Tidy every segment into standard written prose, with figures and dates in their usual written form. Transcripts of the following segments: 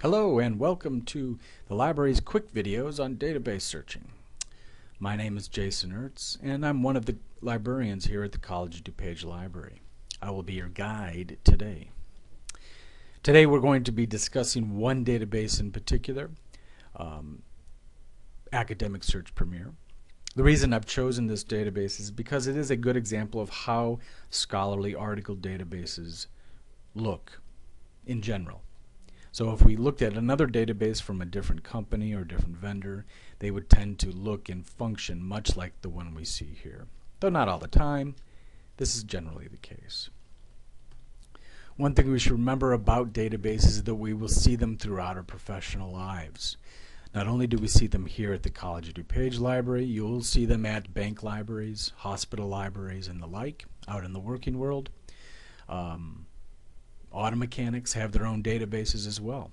Hello and welcome to the library's quick videos on database searching. My name is Jason Ertz and I'm one of the librarians here at the College of DuPage Library. I will be your guide today. Today we're going to be discussing one database in particular, Academic Search Premier. The reason I've chosen this database is because it is a good example of how scholarly article databases look in general. So if we looked at another database from a different company or different vendor, they would tend to look and function much like the one we see here. Though not all the time, this is generally the case. One thing we should remember about databases is that we will see them throughout our professional lives. Not only do we see them here at the College of DuPage Library, you'll see them at bank libraries, hospital libraries, and the like, out in the working world. Auto mechanics have their own databases as well.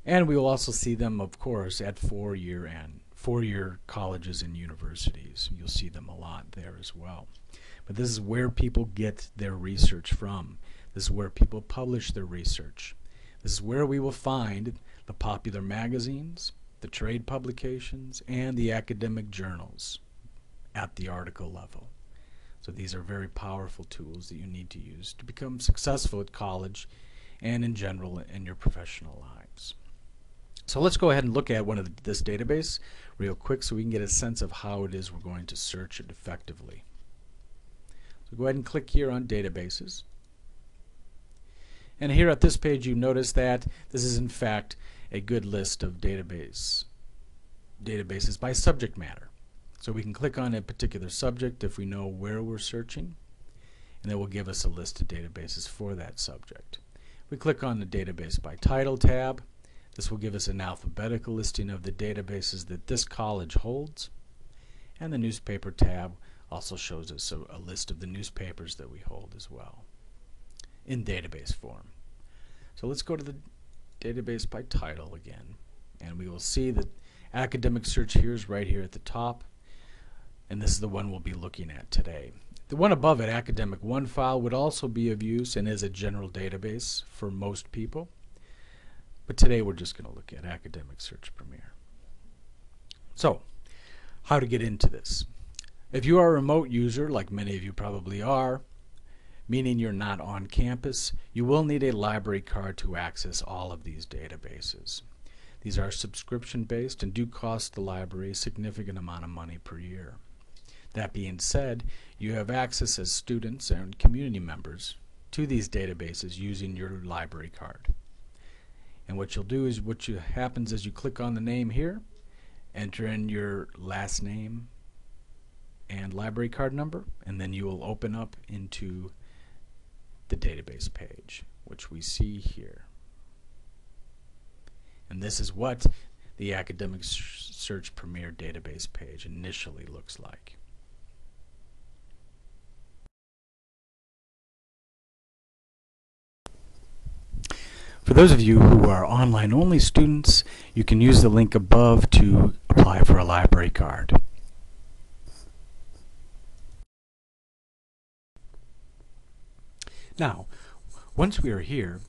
And we will also see them, of course, at four-year colleges and universities. You'll see them a lot there as well. But this is where people get their research from. This is where people publish their research. This is where we will find the popular magazines, the trade publications, and the academic journals at the article level. So these are very powerful tools that you need to use to become successful at college and in general in your professional lives. So let's go ahead and look at this database real quick so we can get a sense of how it is we're going to search it effectively. So go ahead and click here on Databases. And here at this page you notice that this is in fact a good list of databases by subject matter. So we can click on a particular subject if we know where we're searching, and it will give us a list of databases for that subject. We click on the Database by Title tab. This will give us an alphabetical listing of the databases that this college holds, and the Newspaper tab also shows us a list of the newspapers that we hold as well in database form. So let's go to the Database by Title again, and we will see that Academic Search here is right here at the top. And this is the one we'll be looking at today. The one above it, Academic OneFile, would also be of use and is a general database for most people. But today we're just going to look at Academic Search Premier. So, how to get into this? If you are a remote user, like many of you probably are, meaning you're not on campus, you will need a library card to access all of these databases. These are subscription-based and do cost the library a significant amount of money per year. That being said, you have access as students and community members to these databases using your library card. And what you'll do is happens is you click on the name here, enter in your last name and library card number, and then you will open up into the database page, which we see here. And this is what the Academic Search Premier database page initially looks like. For those of you who are online-only students, you can use the link above to apply for a library card. Now, once we are here,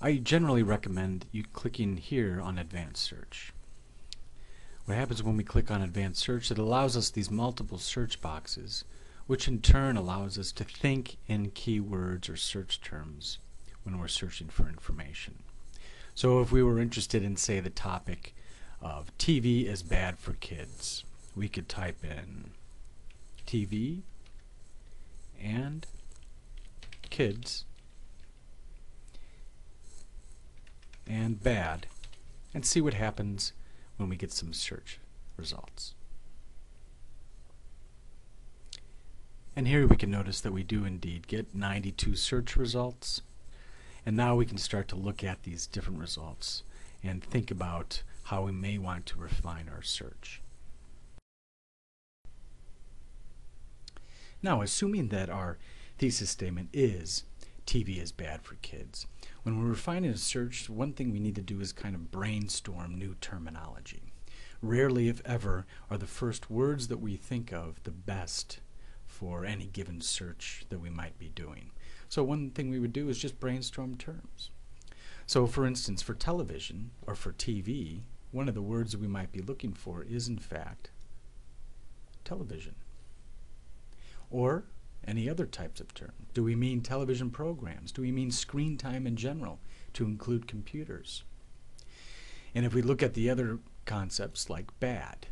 I generally recommend you clicking here on Advanced Search. What happens when we click on Advanced Search, it allows us these multiple search boxes, which in turn allows us to think in keywords or search terms when we're searching for information. So if we were interested in, say, the topic of TV is bad for kids, we could type in TV and kids and bad, and see what happens when we get some search results. And here we can notice that we do indeed get 92 search results, and now we can start to look at these different results and think about how we may want to refine our search. Now, assuming that our thesis statement is TV is bad for kids, when we're refining a search, one thing we need to do is kind of brainstorm new terminology. Rarely, if ever, are the first words that we think of the best for any given search that we might be doing. So one thing we would do is just brainstorm terms. So for instance, for television or for TV, one of the words we might be looking for is in fact television. Or any other types of term. Do we mean television programs? Do we mean screen time in general to include computers? And if we look at the other concepts like bad,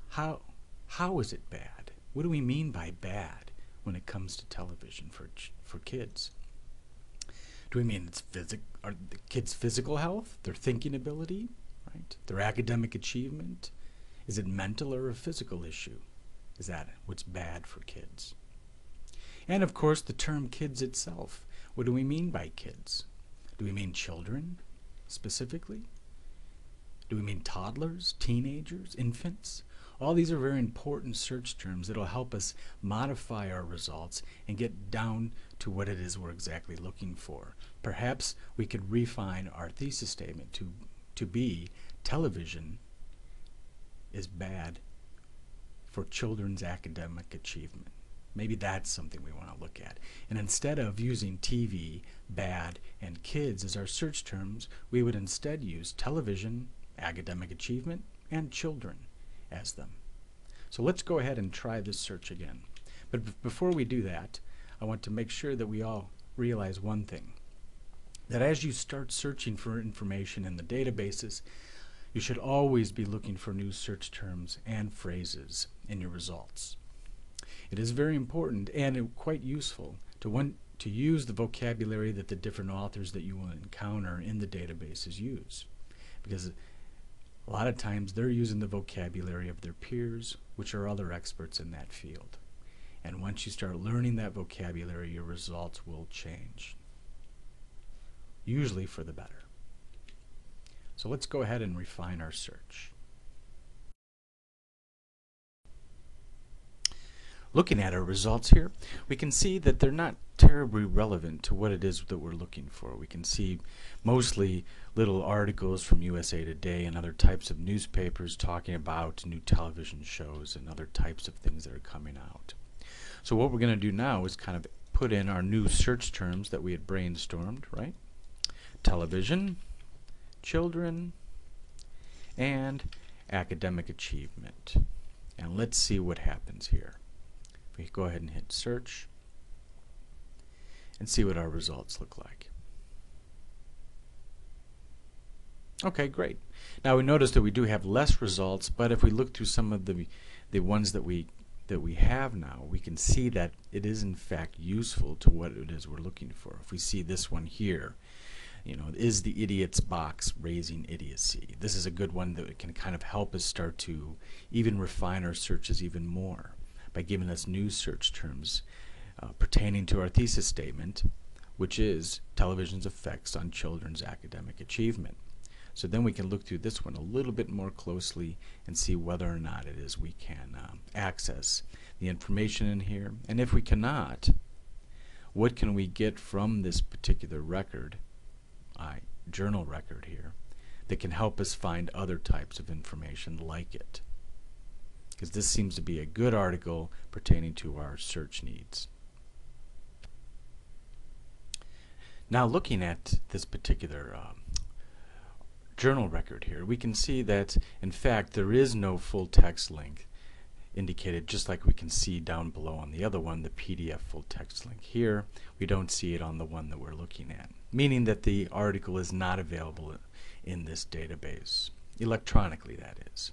how is it bad? What do we mean by bad when it comes to television for kids? Do we mean are the kids' physical health, their thinking ability, right? Their academic achievement? Is it mental or a physical issue? Is that what's bad for kids? And of course, the term kids itself. What do we mean by kids? Do we mean children specifically? Do we mean toddlers, teenagers, infants? All these are very important search terms that will help us modify our results and get down to what it is we're exactly looking for. Perhaps we could refine our thesis statement to be television is bad for children's academic achievement. Maybe that's something we want to look at. And instead of using TV, bad, and kids as our search terms, we would instead use television, academic achievement, and children as them. So let's go ahead and try this search again. But before we do that, I want to make sure that we all realize one thing. That as you start searching for information in the databases, you should always be looking for new search terms and phrases in your results. It is very important and quite useful to use the vocabulary that the different authors that you will encounter in the databases use. Because a lot of times they're using the vocabulary of their peers, which are other experts in that field. And once you start learning that vocabulary, your results will change. Usually for the better. So let's go ahead and refine our search. Looking at our results here, we can see that they're not terribly relevant to what it is that we're looking for. We can see mostly little articles from USA Today and other types of newspapers talking about new television shows and other types of things that are coming out. So what we're going to do now is kind of put in our new search terms that we had brainstormed, right? Television, children, and academic achievement. And let's see what happens here. We go ahead and hit search and see what our results look like. Okay, great. Now we notice that we do have less results, but if we look through some of the ones that we have now, we can see that it is in fact useful to what it is we're looking for. If we see this one here, you know, is the idiot's box raising idiocy? This is a good one that can kind of help us start to even refine our searches even more by giving us new search terms pertaining to our thesis statement, which is television's effects on children's academic achievement. So then we can look through this one a little bit more closely and see whether or not it is we can access the information in here. And if we cannot, what can we get from this particular record, journal record here, that can help us find other types of information like it? Because this seems to be a good article pertaining to our search needs. Now looking at this particular journal record here, we can see that in fact there is no full text link indicated, just like we can see down below on the other one, the PDF full text link. Here we don't see it on the one that we're looking at, meaning that the article is not available in this database, electronically that is.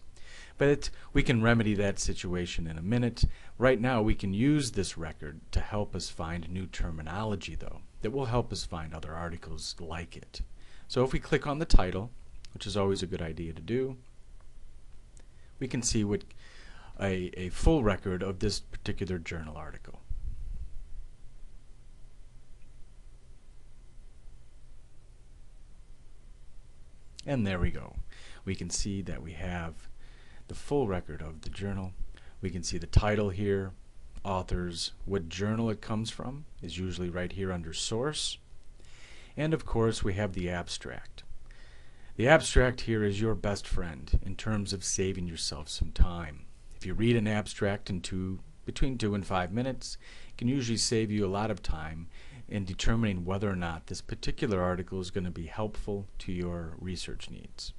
But we can remedy that situation in a minute. Right now we can use this record to help us find new terminology, though, that will help us find other articles like it. So if we click on the title, which is always a good idea to do, we can see what a full record of this particular journal article. And there we go. We can see that we have the full record of the journal. We can see the title here, authors, what journal it comes from is usually right here under source. And of course we have the abstract. The abstract here is your best friend in terms of saving yourself some time. If you read an abstract in between 2 and 5 minutes, it can usually save you a lot of time in determining whether or not this particular article is going to be helpful to your research needs.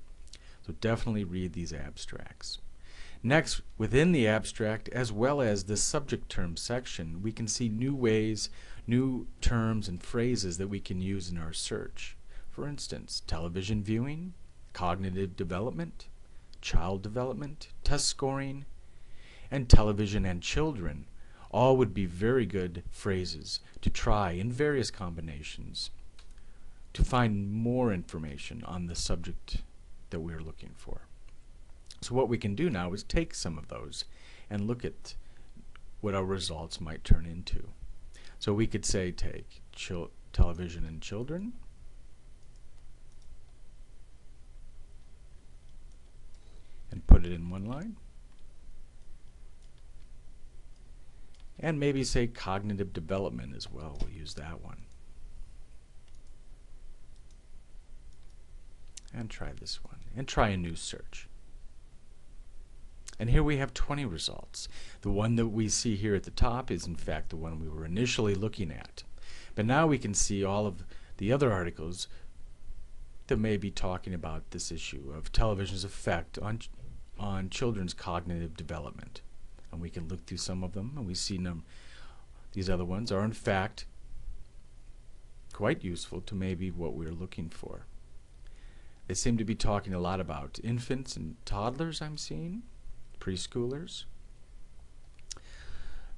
So definitely read these abstracts. Next, within the abstract, as well as the subject term section, we can see new ways, new terms and phrases that we can use in our search. For instance, television viewing, cognitive development, child development, test scoring, and television and children all would be very good phrases to try in various combinations to find more information on the subject that we're looking for. So what we can do now is take some of those and look at what our results might turn into. So we could say take television and children, and put it in one line. And maybe say cognitive development as well. We'll use that one. And try this one. And try a new search. And here we have 20 results. The one that we see here at the top is in fact the one we were initially looking at. But now we can see all of the other articles that may be talking about this issue of television's effect on children's cognitive development. And we can look through some of them, and we see these other ones are in fact quite useful to maybe what we're looking for. They seem to be talking a lot about infants and toddlers, I'm seeing, preschoolers.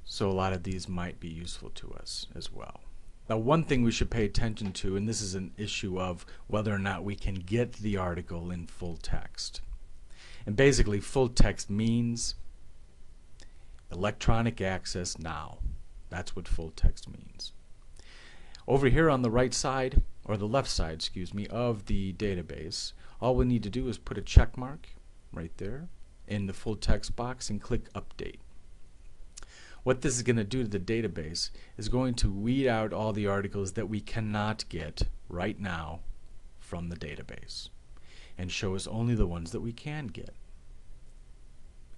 So a lot of these might be useful to us as well. Now, one thing we should pay attention to, and this is an issue of whether or not we can get the article in full text. And basically, full text means electronic access now. That's what full text means. Over here on the right side, or the left side, excuse me, of the database, all we need to do is put a check mark right there in the full text box and click Update. What this is going to do to the database is going to weed out all the articles that we cannot get right now from the database and show us only the ones that we can get.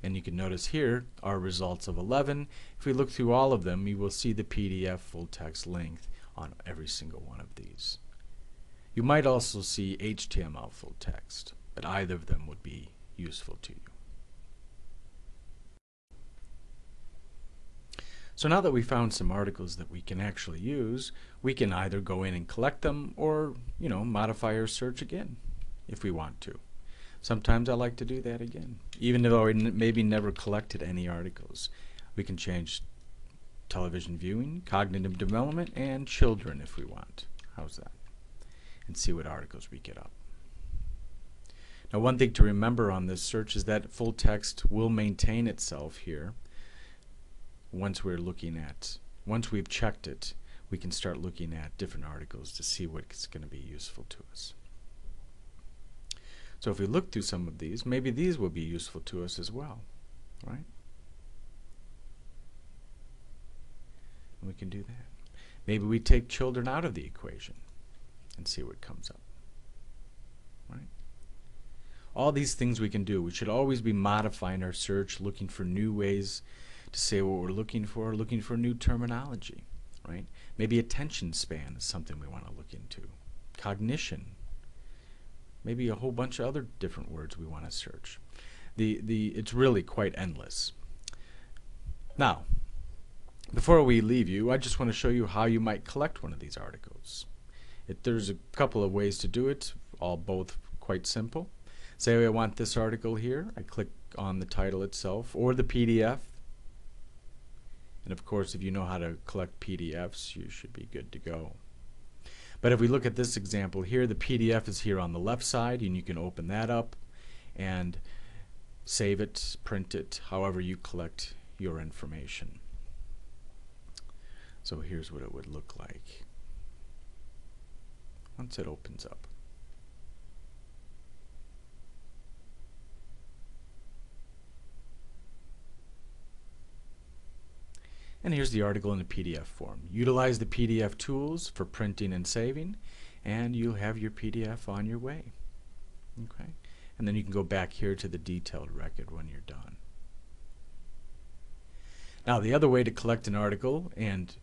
And you can notice here our results of 11. If we look through all of them, you will see the PDF full text length on every single one of these. You might also see HTML full text, but either of them would be useful to you. So now that we found some articles that we can actually use, we can either go in and collect them or, modify our search again if we want to. Sometimes I like to do that again. Even though I maybe never collected any articles, we can change television viewing, cognitive development, and children if we want. How's that? And see what articles we get up. Now, one thing to remember on this search is that full text will maintain itself here. Once we've checked it, we can start looking at different articles to see what's going to be useful to us. So if we look through some of these, maybe these will be useful to us as well, right? And we can do that. Maybe we take children out of the equation and see what comes up, right? All these things we can do. We should always be modifying our search, looking for new ways to say what we're looking for new terminology, right? Maybe attention span is something we want to look into. Cognition. Maybe a whole bunch of other different words we want to search. It's really quite endless. Now, before we leave you, I just want to show you how you might collect one of these articles. There's a couple of ways to do it, both quite simple. Say I want this article here. I click on the title itself or the PDF. And of course, if you know how to collect PDFs, you should be good to go. But if we look at this example here, the PDF is here on the left side, and you can open that up and save it, print it, however you collect your information. So here's what it would look like once it opens up. And here's the article in the PDF form. Utilize the PDF tools for printing and saving, and you'll have your PDF on your way. Okay? And then you can go back here to the detailed record when you're done. Now, the other way to collect an article and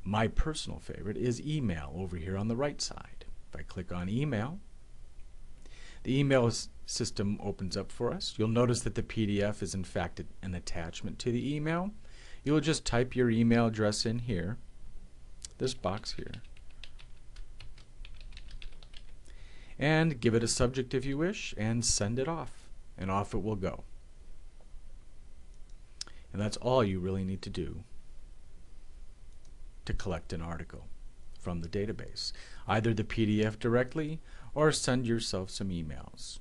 My personal favorite is email over here on the right side. If I click on email, the email system opens up for us. You'll notice that the PDF is in fact an attachment to the email. You'll just type your email address in here, this box here, and give it a subject if you wish, and send it off, and off it will go. And that's all you really need to do to collect an article from the database. Either the PDF directly or send yourself some emails.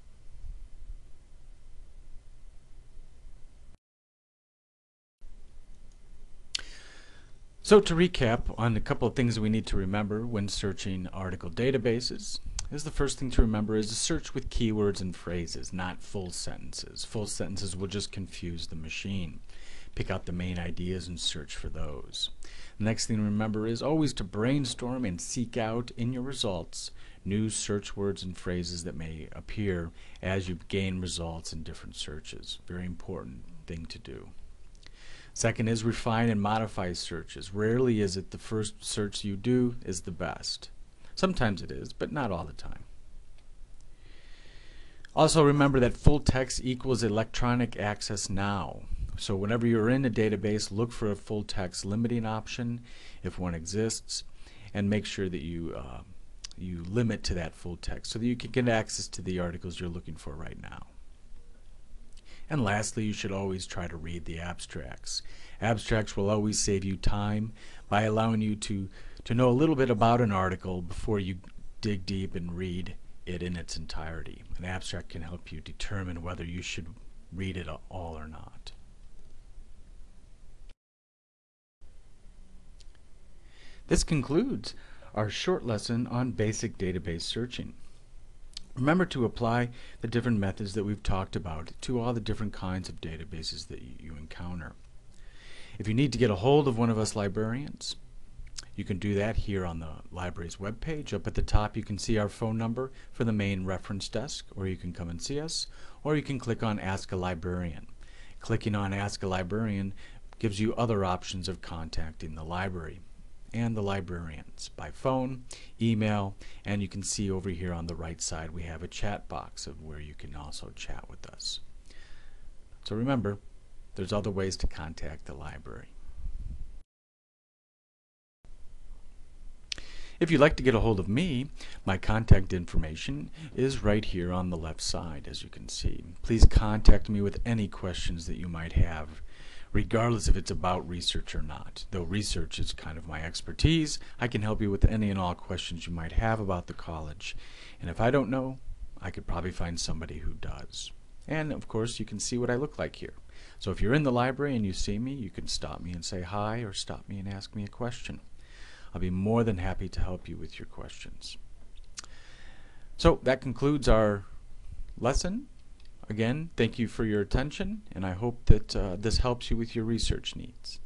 So to recap on a couple of things that we need to remember when searching article databases, the first thing to remember is to search with keywords and phrases, not full sentences. Full sentences will just confuse the machine. Pick out the main ideas and search for those. The next thing to remember is always to brainstorm and seek out in your results new search words and phrases that may appear as you gain results in different searches. Very important thing to do. Second is refine and modify searches. Rarely is it the first search you do is the best. Sometimes it is, but not all the time. Also remember that full text equals electronic access now. So whenever you're in a database, look for a full text limiting option if one exists, and make sure that you limit to that full text so that you can get access to the articles you're looking for right now. And lastly, you should always try to read the abstracts. Abstracts will always save you time by allowing you to know a little bit about an article before you dig deep and read it in its entirety. An abstract can help you determine whether you should read it all or not. This concludes our short lesson on basic database searching. Remember to apply the different methods that we've talked about to all the different kinds of databases that you encounter. If you need to get a hold of one of us librarians, you can do that here on the library's webpage. Up at the top you can see our phone number for the main reference desk, or you can come and see us, or you can click on Ask a Librarian. Clicking on Ask a Librarian gives you other options of contacting the library and the librarians by phone, email, and you can see over here on the right side we have a chat box of where you can also chat with us. So remember, there's other ways to contact the library. If you'd like to get a hold of me, my contact information is right here on the left side, as you can see. Please contact me with any questions that you might have, regardless if it's about research or not. Though research is kind of my expertise, I can help you with any and all questions you might have about the college. And if I don't know, I could probably find somebody who does. And of course, you can see what I look like here. So if you're in the library and you see me, you can stop me and say hi, or stop me and ask me a question. I'll be more than happy to help you with your questions. So that concludes our lesson. Again, thank you for your attention, and I hope that this helps you with your research needs.